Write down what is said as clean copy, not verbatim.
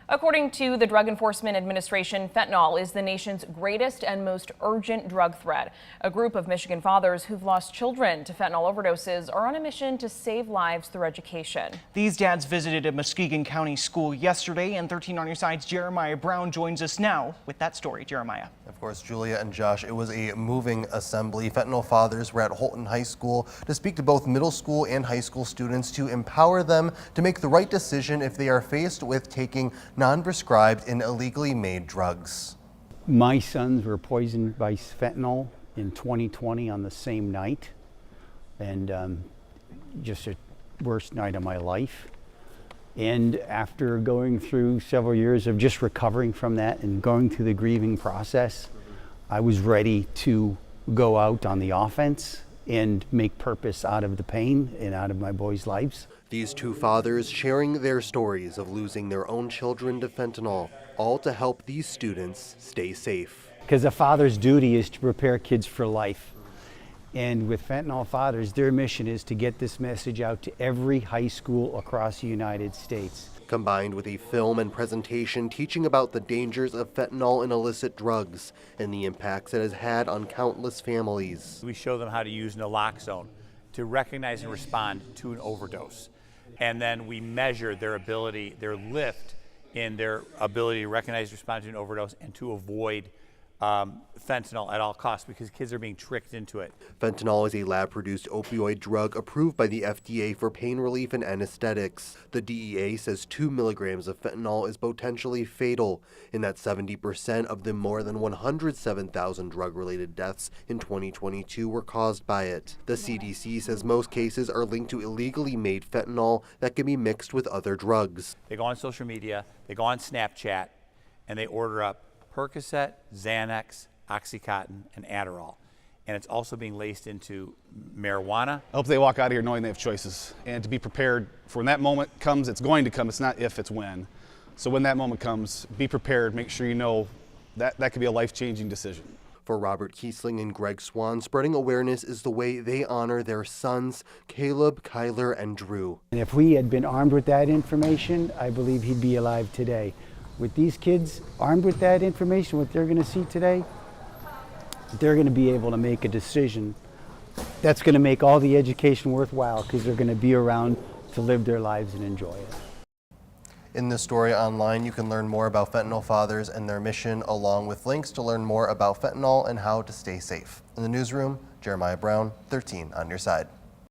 According to the Drug Enforcement Administration, fentanyl is the nation's greatest and most urgent drug threat. A group of Michigan fathers who've lost children to fentanyl overdoses are on a mission to save lives through education. These dads visited a Muskegon County school yesterday, and 13 on your side's Jeremiah Brown joins us now with that story. Jeremiah. Of course, Julia and Josh, it was a moving assembly. Fentanyl fathers were at Holton High School to speak to both middle school and high school students to empower them to make the right decision if they are faced with taking non-prescribed and illegally made drugs. My sons were poisoned by fentanyl in 2020 on the same night, and just a worst night of my life. And after going through several years of just recovering from that and going through the grieving process, I was ready to go out on the offense and make purpose out of the pain and out of my boys' lives. These two fathers sharing their stories of losing their own children to fentanyl, all to help these students stay safe. Because a father's duty is to prepare kids for life. And with Fentanyl Fathers, their mission is to get this message out to every high school across the United States. Combined with a film and presentation teaching about the dangers of fentanyl and illicit drugs and the impacts it has had on countless families. We show them how to use naloxone to recognize and respond to an overdose. And then we measure their ability, their lift in their ability to recognize, respond to an overdose, and to avoid fentanyl at all costs, because kids are being tricked into it. Fentanyl is a lab-produced opioid drug approved by the FDA for pain relief and anesthetics. The DEA says 2 milligrams of fentanyl is potentially fatal, and that 70% of the more than 107,000 drug-related deaths in 2022 were caused by it. The CDC says most cases are linked to illegally made fentanyl that can be mixed with other drugs. They go on social media, they go on Snapchat, and they order up Percocet, Xanax, Oxycontin, and Adderall. And it's also being laced into marijuana. I hope they walk out of here knowing they have choices and to be prepared for when that moment comes. It's going to come. It's not if, it's when. So when that moment comes, be prepared. Make sure you know that could be a life-changing decision. For Robert Kiesling and Greg Swan, spreading awareness is the way they honor their sons, Caleb, Kyler, and Drew. And if we had been armed with that information, I believe he'd be alive today. With these kids armed with that information, what they're going to see today, they're going to be able to make a decision that's going to make all the education worthwhile, because they're going to be around to live their lives and enjoy it. In this story online, you can learn more about Fentanyl Fathers and their mission, along with links to learn more about fentanyl and how to stay safe. In the newsroom, Jeremiah Brown, 13 on your side.